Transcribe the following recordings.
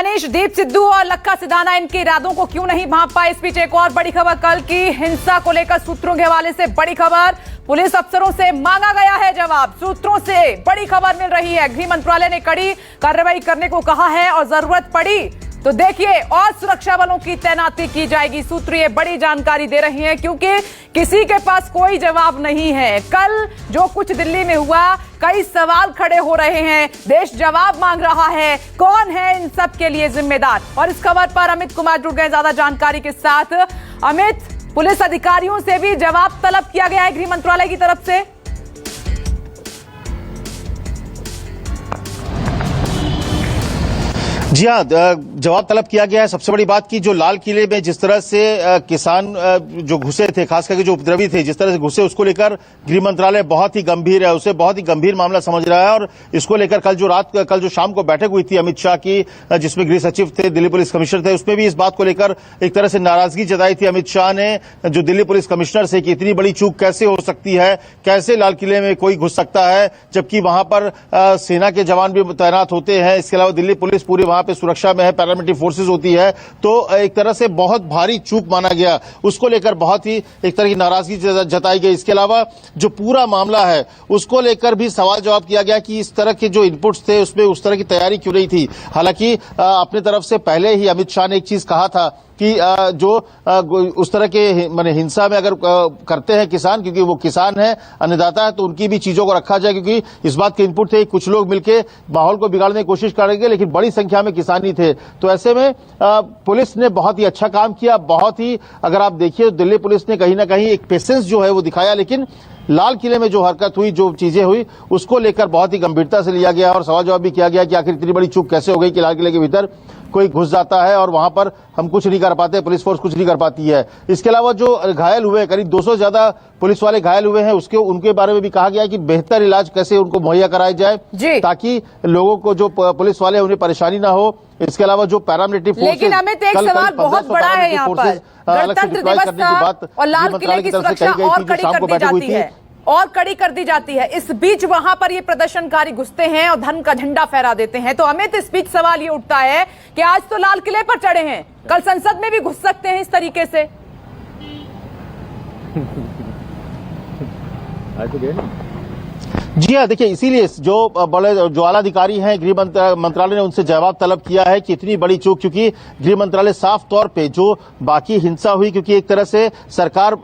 मनीष, दीप सिद्धू और लक्का सिधाना इनके इरादों को क्यों नहीं भांप पाए? इस बीच एक और बड़ी खबर, कल की हिंसा को लेकर सूत्रों के हवाले से बड़ी खबर, पुलिस अफसरों से मांगा गया है जवाब। सूत्रों से बड़ी खबर मिल रही है, गृह मंत्रालय ने कड़ी कार्रवाई करने को कहा है और जरूरत पड़ी तो देखिए और सुरक्षा बलों की तैनाती की जाएगी। सूत्र ये बड़ी जानकारी दे रही हैं क्योंकि किसी के पास कोई जवाब नहीं है। कल जो कुछ दिल्ली में हुआ, कई सवाल खड़े हो रहे हैं, देश जवाब मांग रहा है। कौन है इन सब के लिए जिम्मेदार? और इस खबर पर अमित कुमार जुड़ गए ज्यादा जानकारी के साथ। अमित, पुलिस अधिकारियों से भी जवाब तलब किया गया है गृह मंत्रालय की तरफ से। जी हाँ, जवाब तलब किया गया है। सबसे बड़ी बात की जो लाल किले में जिस तरह से किसान जो घुसे थे, खास करके जो उपद्रवी थे, जिस तरह से घुसे, उसको लेकर गृह मंत्रालय बहुत ही गंभीर है, उसे बहुत ही गंभीर मामला समझ रहा है। और इसको लेकर कल जो शाम को बैठक हुई थी अमित शाह की, जिसमें गृह सचिव थे, दिल्ली पुलिस कमिश्नर थे, उसमें भी इस बात को लेकर एक तरह से नाराजगी जताई थी अमित शाह ने जो दिल्ली पुलिस कमिश्नर से कि इतनी बड़ी चूक कैसे हो सकती है, कैसे लाल किले में कोई घुस सकता है जबकि वहां पर सेना के जवान भी तैनात होते हैं। इसके अलावा दिल्ली पुलिस पूरी वहां पे सुरक्षा में है, पैरामिलिट्री फोर्सेस होती है। तो एक तरह से बहुत भारी चूक माना गया, उसको लेकर बहुत ही एक तरह की नाराजगी जताई गई। इसके अलावा जो पूरा मामला है उसको लेकर भी सवाल जवाब किया गया कि इस तरह के जो इनपुट्स थे उसमें उस तरह की तैयारी क्यों नहीं थी। हालांकि अपने तरफ से पहले ही अमित शाह ने एक चीज कहा था कि जो उस तरह के माने हिंसा में अगर करते हैं किसान, क्योंकि वो किसान है, अन्नदाता है, तो उनकी भी चीजों को रखा जाए, क्योंकि इस बात के इनपुट थे कुछ लोग मिलकर माहौल को बिगाड़ने की कोशिश करेंगे, लेकिन बड़ी संख्या में किसान ही थे। तो ऐसे में पुलिस ने बहुत ही अच्छा काम किया, बहुत ही, अगर आप देखिए दिल्ली पुलिस ने कहीं ना कहीं एक पेशेंस जो है वो दिखाया। लेकिन लाल किले में जो हरकत हुई, जो चीजें हुई, उसको लेकर बहुत ही गंभीरता से लिया गया और सवाल जवाब भी किया गया कि आखिर इतनी बड़ी चूक कैसे हो गई कि लाल किले के भीतर कोई घुस जाता है और वहां पर हम कुछ नहीं कर पाते, पुलिस फोर्स कुछ नहीं कर पाती है। इसके अलावा जो घायल हुए, करीब 200 ज्यादा पुलिस वाले घायल हुए हैं, उनके बारे में भी कहा गया कि बेहतर इलाज कैसे उनको मुहैया कराया जाए ताकि लोगों को, जो पुलिस वाले, उन्हें परेशानी ना हो। इसके अलावा जो पैरामिलिट्री फोर्सेस, लेकिन हमें एक सवाल बहुत बड़ा है यहाँ पर, गणतंत्र दिवस था और लाल किले की सुरक्षा और कड़ी कर दी जाती है और कड़ी कर दी जाती है। इस बीच वहां पर ये प्रदर्शनकारी घुसते हैं और धर्म का झंडा फहरा देते हैं। तो अमित, इस बीच सवाल ये उठता है कि आज तो लाल किले पर चढ़े हैं, कल संसद में भी घुस सकते हैं इस तरीके से। जी हाँ, देखिए इसीलिए जो आला अधिकारी हैं गृह मंत्रालय ने उनसे जवाब तलब किया है कि इतनी बड़ी चूक, क्योंकि गृह मंत्रालय साफ तौर पे जो बाकी हिंसा हुई, क्योंकि एक तरह से सरकार,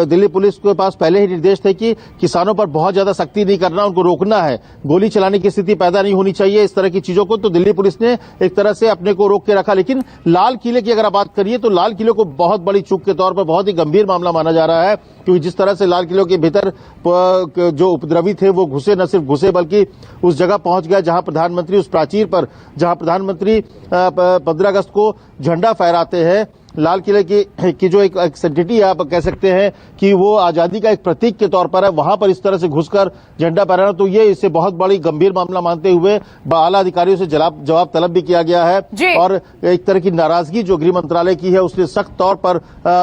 दिल्ली पुलिस के पास पहले ही निर्देश थे कि किसानों पर बहुत ज्यादा सख्ती नहीं करना, उनको रोकना है, गोली चलाने की स्थिति पैदा नहीं होनी चाहिए, इस तरह की चीजों को। तो दिल्ली पुलिस ने एक तरह से अपने को रोक के रखा। लेकिन लाल किले की अगर आप बात करिए तो लाल किले को बहुत बड़ी चूक के तौर पर बहुत ही गंभीर मामला माना जा रहा है, क्योंकि जिस तरह से लाल किले के भीतर जो उपद्रवी थे वो घुसे, न सिर्फ घुसे बल्कि उस जगह पहुंच गया जहां प्रधानमंत्री, उस प्राचीर पर जहां प्रधानमंत्री 15 अगस्त को झंडा फहराते हैं। लाल किले की जो एक सेंटिटी आप कह सकते हैं कि वो आजादी का एक प्रतीक के तौर पर है, वहां पर इस तरह से घुसकर झंडा फहराना, तो ये इसे बहुत बड़ी गंभीर मामला मानते हुए आला अधिकारियों से जवाब तलब भी किया गया है। और एक तरह की नाराजगी जो गृह मंत्रालय की है उसने सख्त तौर पर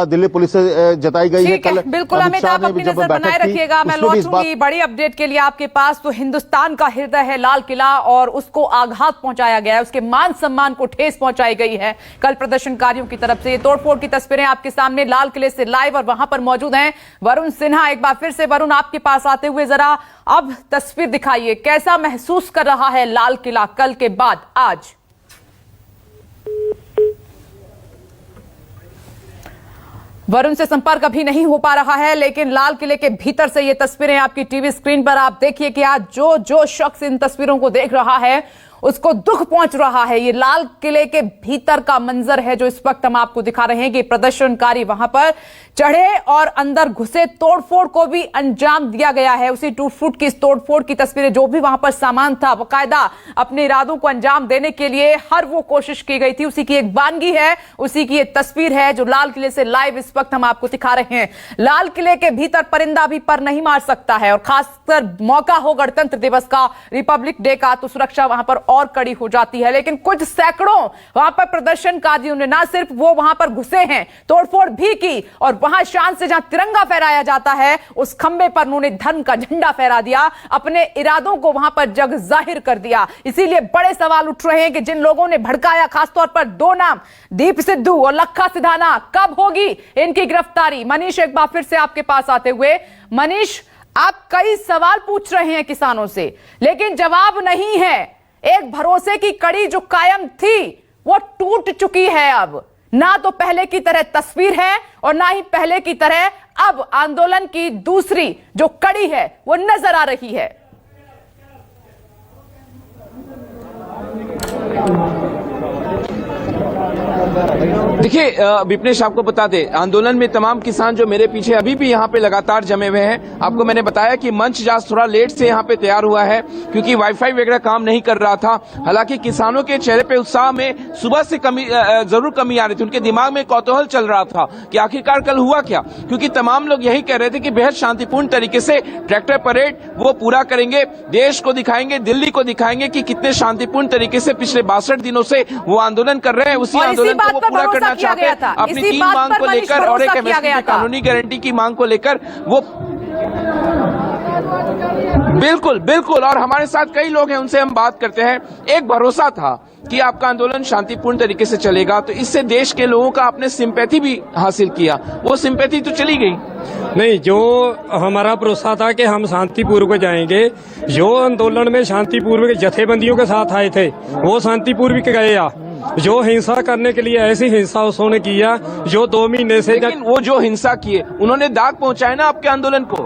दिल्ली पुलिस से जताई गई है। कल बिल्कुल अमित, आप अपनी नजर बनाए रखिएगा, मैं लौटूंगी बड़ी अपडेट के लिए आपके पास। तो हिंदुस्तान का हृदय है लाल किला और उसको आघात पहुंचाया गया है, उसके मान सम्मान को ठेस पहुंचाई गई है कल प्रदर्शनकारियों की तरफ से। तोड़फोड़ की तस्वीरें आपके सामने लाल किले से लाइव, और वहां पर मौजूद हैं वरुण सिन्हा। एक बार फिर से वरुण, आपके पास आते हुए जरा अब तस्वीर दिखाइए, कैसा महसूस कर रहा है लाल किला कल के बाद आज? वरुण से संपर्क अभी नहीं हो पा रहा है, लेकिन लाल किले के भीतर से ये तस्वीरें आपकी टीवी स्क्रीन पर आप देखिए कि आज जो शख्स इन तस्वीरों को देख रहा है उसको दुख पहुंच रहा है। ये लाल किले के भीतर का मंजर है जो इस वक्त हम आपको दिखा रहे हैं कि प्रदर्शनकारी वहां पर चढ़े और अंदर घुसे, तोड़फोड़ को भी अंजाम दिया गया है। उसी टूट फूट की इस तोड़फोड़ की तस्वीरें, जो भी वहां पर सामान था, बाकायदा अपने इरादों को अंजाम देने के लिए हर वो कोशिश की गई थी, उसी की एक वानगी है, उसी की एक तस्वीर है जो लाल किले से लाइव इस वक्त हम आपको दिखा रहे हैं। लाल किले के भीतर परिंदा भी पर नहीं मार सकता है, और खासकर मौका हो गणतंत्र दिवस का, रिपब्लिक डे का, तो सुरक्षा वहां पर और कड़ी हो जाती है। लेकिन कुछ सैकड़ों वहां पर प्रदर्शनकारियों ने ना सिर्फ वो वहां पर घुसे हैं, तोड़फोड़ भी की और वहां शान से जहां तिरंगा फहराया जाता है उस खंबे पर उन्होंने धर्म का झंडा फहरा दिया, अपने इरादों को वहां पर जग जाहिर कर दिया। इसीलिए बड़े सवाल उठ रहे हैं कि जिन लोगों ने भड़काया, खासतौर पर दो नाम दीप सिद्धू और लखा सिधाना, कब होगी इनकी गिरफ्तारी? मनीष, एक बार फिर से आपके पास आते हुए, मनीष, आप कई सवाल पूछ रहे हैं किसानों से, लेकिन जवाब नहीं है। एक भरोसे की कड़ी जो कायम थी वो टूट चुकी है। अब ना तो पहले की तरह तस्वीर है और ना ही पहले की तरह अब आंदोलन की दूसरी जो कड़ी है वो नजर आ रही है। देखिए विपनेश, आपको बता दें, आंदोलन में तमाम किसान जो मेरे पीछे अभी भी यहाँ पे लगातार जमे हुए हैं। आपको मैंने बताया कि मंच आज थोड़ा लेट से यहाँ पे तैयार हुआ है क्योंकि वाईफाई वगैरह काम नहीं कर रहा था। हालांकि किसानों के चेहरे पे उत्साह में सुबह से जरूर कमी आ रही थी। उनके दिमाग में कौतूहल चल रहा था कि आखिरकार कल हुआ क्या, क्योंकि तमाम लोग यही कह रहे थे कि बेहद शांतिपूर्ण तरीके से ट्रैक्टर परेड वो पूरा करेंगे, देश को दिखाएंगे, दिल्ली को दिखाएंगे कि कितने शांतिपूर्ण तरीके से पिछले 62 दिनों से वो आंदोलन कर रहे हैं। उसी आंदोलन को वो पूरा करना चाहते हैं, अपनी 3 मांग को लेकर और एक एमएसपी की कानूनी गारंटी की मांग को लेकर वो बिल्कुल बिल्कुल। और हमारे साथ कई लोग हैं, उनसे हम बात करते हैं। एक भरोसा था कि आपका आंदोलन शांतिपूर्ण तरीके से चलेगा, तो इससे देश के लोगों का आपने सिंपैथी भी हासिल किया, वो सिंपैथी तो चली गई। नहीं, जो हमारा भरोसा था कि हम शांतिपूर्वक जाएंगे, जो आंदोलन में शांतिपूर्वक जथेबंदियों के साथ आए थे वो शांतिपूर्वक गए। जो हिंसा करने के लिए ऐसी हिंसा उसने किया जो 2 महीने से, लेकिन वो जो हिंसा किए उन्होंने दाग पहुंचाया ना आपके आंदोलन को।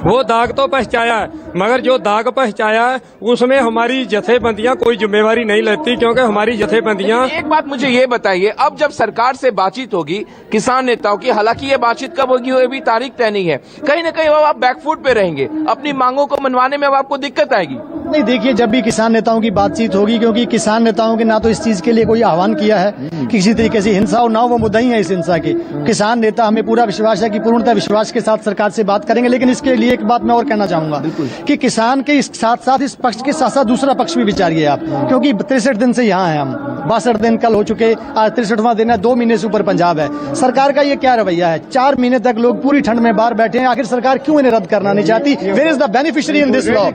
वो दाग तो पहुंचाया है, मगर जो दाग पहुंचाया है उसमें हमारी जथेबंदियां कोई जिम्मेवारी नहीं लेती, क्योंकि हमारी जथेबंदियां। एक बात मुझे ये बताइए, अब जब सरकार से बातचीत होगी किसान नेताओं की, हालांकि ये बातचीत कब होगी अभी तारीख तय नहीं है, कहीं न कहीं अब आप बैकफुट पे रहेंगे, अपनी मांगों को मनवाने में अब आपको दिक्कत आएगी? नहीं, देखिए, जब भी किसान नेताओं की बातचीत होगी, क्योंकि किसान नेताओं के ना तो इस चीज के लिए कोई आह्वान किया है कि किसी तरीके से हिंसा और ना वो मुद्दई है इस हिंसा के। किसान नेता, हमें पूरा विश्वास है कि पूर्णतः विश्वास के साथ सरकार से बात करेंगे। लेकिन इसके लिए एक बात मैं और कहना चाहूंगा कि किसान के साथ साथ इस पक्ष के साथ साथ दूसरा पक्ष भी विचारिए आप, क्योंकि 63 दिन से यहाँ है हम, 62 दिन कल हो चुके, आज 63वां दिन है, 2 महीने से ऊपर पंजाब है। सरकार का ये क्या रवैया है? 4 महीने तक लोग पूरी ठंड में बाहर बैठे हैं, आखिर सरकार क्यों इन्हें रद्द करना नहीं चाहती? Where is the beneficiary in this law?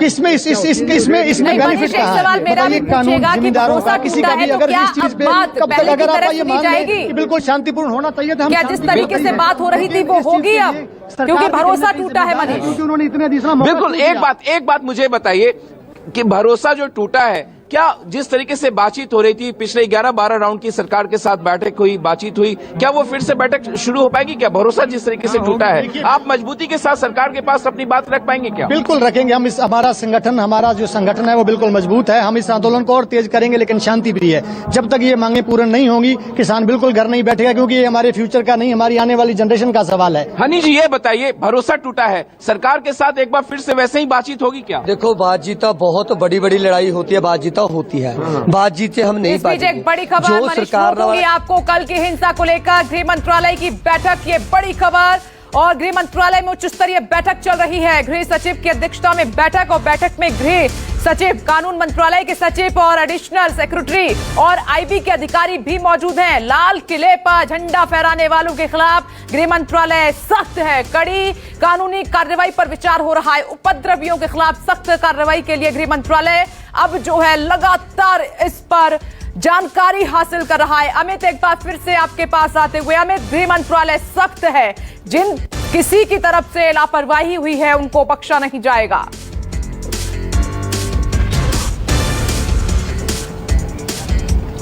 इसमें बेनिफिट कहाँ है? ये कानून जिम्मेदारों का किसी का भी अगर इस चीज पे कब तक अगर आप ये मान लें कि बिल्कुल शांतिपूर्ण होना चाहिए, तो हम क्या जिस तरीके से बात हो रही थी वो होगी अब, क्योंकि भरोसा टूटा है मनीष। क्योंकि उन्होंने इतने दूसरा बिल्कुल। एक बात मुझे बताइए कि भरोसा जो टूटा है, क्या जिस तरीके से बातचीत हो रही थी, पिछले 11-12 राउंड की सरकार के साथ बैठक हुई, बातचीत हुई, क्या वो फिर से बैठक शुरू हो पाएगी? क्या भरोसा जिस तरीके से टूटा है, आप मजबूती के साथ सरकार के पास अपनी बात रख पाएंगे क्या? बिल्कुल रखेंगे हम। हमारा जो संगठन है वो बिल्कुल मजबूत है। हम इस आंदोलन को और तेज करेंगे, लेकिन शांति प्रिय है। जब तक ये मांगे पूर्ण नहीं होंगी, किसान बिल्कुल घर नहीं बैठेगा, क्योंकि ये हमारे फ्यूचर का नहीं, हमारी आने वाली जनरेशन का सवाल है। हनी जी, ये बताइए, भरोसा टूटा है, सरकार के साथ एक बार फिर से वैसे ही बातचीत होगी क्या? देखो, बातचीत बहुत बड़ी बड़ी लड़ाई होती है, बातचीत होती है, बातचीत से हम नहीं पाएंगे। एक बड़ी खबर सरकार आपको कल की हिंसा को लेकर गृह मंत्रालय की बैठक, ये बड़ी खबर। और गृह मंत्रालय में उच्च स्तरीय बैठक चल रही है, गृह सचिव की अध्यक्षता में बैठक, और बैठक में गृह सचिव, कानून मंत्रालय के सचिव और एडिशनल सेक्रेटरी और आईबी के अधिकारी भी मौजूद हैं। लाल किले पर झंडा फहराने वालों के खिलाफ गृह मंत्रालय सख्त है, कड़ी कानूनी कार्रवाई पर विचार हो रहा है। उपद्रवियों के खिलाफ सख्त कार्रवाई के लिए गृह मंत्रालय अब जो है लगातार इस पर जानकारी हासिल कर रहा है। अमित, एक बार फिर से आपके पास आते हुए, अमित, गृह मंत्रालय सख्त है, जिन किसी की तरफ से लापरवाही हुई है उनको बख्शा नहीं जाएगा।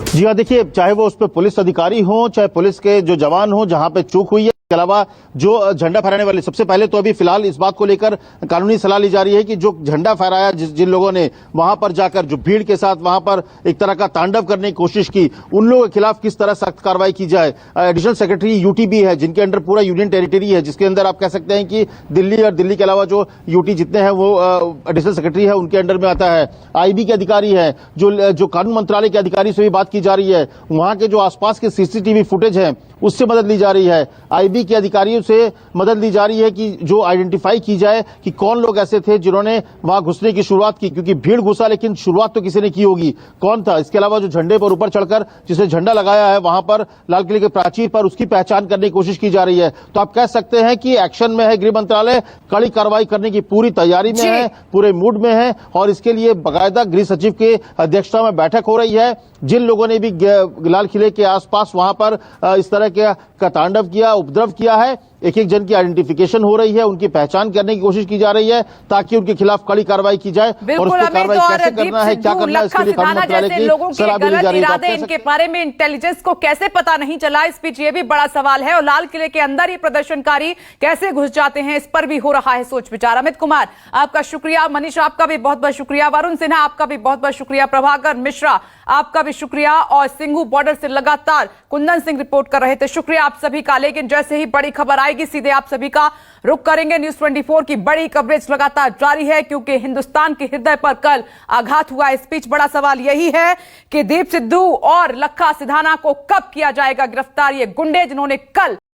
जी हाँ, देखिए, चाहे वो उस पर पुलिस अधिकारी हो, चाहे पुलिस के जो जवान हो, जहां पे चूक हुई है, के अलावा जो झंडा फहराने वाले, सबसे पहले तो अभी फिलहाल इस बात को लेकर कानूनी सलाह ली जा रही है कि जो झंडा फहराया, जिन लोगों ने वहां पर जाकर जो भीड़ के साथ वहां पर एक तरह का तांडव करने की कोशिश की, उन लोगों के खिलाफ किस तरह सख्त कार्रवाई की जाए। एडिशनल सेक्रेटरी यूटी है, जिनके अंडर पूरा यूनियन टेरिटरी है, जिसके अंदर आप कह सकते हैं कि दिल्ली और दिल्ली के अलावा जो यूटी जितने हैं वो एडिशनल सेक्रेटरी है, उनके अंडर में आता है। आईबी के अधिकारी है, जो कानून मंत्रालय के अधिकारी से भी बात की जा रही है। वहां के जो आसपास के सीसीटीवी फुटेज है उससे मदद ली जा रही है। आईबी के अधिकारियों से मदद ली जा रही है कि जो आइडेंटिफाई की जाए कि कौन लोग ऐसे थे जिन्होंने वहां घुसने की शुरुआत की, क्योंकि भीड़ घुसा लेकिन शुरुआत तो किसी ने की होगी, कौन था। इसके अलावा जो झंडे पर ऊपर चढ़कर जिसने झंडा लगाया है वहां पर लाल किले के प्राचीर पर, उसकी पहचान करने की कोशिश की जा रही है। तो आप कह सकते हैं कि एक्शन में है गृह मंत्रालय, कड़ी कार्रवाई करने की पूरी तैयारी में है, पूरे मूड में है, और इसके लिए बाकायदा गृह सचिव के अध्यक्षता में बैठक हो रही है। जिन लोगों ने भी लाल किले के आसपास वहां पर इस तरह का तांडव किया, उपद्रव किया है, एक एक जन की आइडेंटिफिकेशन हो रही है, उनकी पहचान करने की कोशिश की जा रही है ताकि उनके खिलाफ कड़ी कार्रवाई की जाए। और उस पर कार्रवाई कैसे करना है, क्या करना है, इसके लिए कानून मंत्रालय की सलाह भी ली जा रही है। इनके बारे में इंटेलिजेंस को कैसे पता नहीं चला, इस बीच ये भी बड़ा सवाल है। और लाल किले के अंदर ही प्रदर्शनकारी कैसे घुस जाते हैं, इस पर भी हो रहा है सोच विचार। अमित कुमार आपका शुक्रिया, मनीष आपका भी बहुत बहुत शुक्रिया, वरुण सिन्हा आपका भी बहुत बहुत शुक्रिया, प्रभाकर मिश्रा आपका भी शुक्रिया, और सिंघू बॉर्डर से लगातार कुंदन सिंह रिपोर्ट कर रहे थे, शुक्रिया आप सभी का। लेकिन जैसे ही बड़ी खबर आएगी सीधे आप सभी का रुख करेंगे। न्यूज़ 24 की बड़ी कवरेज लगातार जारी है, क्योंकि हिंदुस्तान के हृदय पर कल आघात हुआ। इस बीच बड़ा सवाल यही है कि दीप सिद्धू और लखा सिधाना को कब किया जाएगा गिरफ्तार, ये गुंडे जिन्होंने कल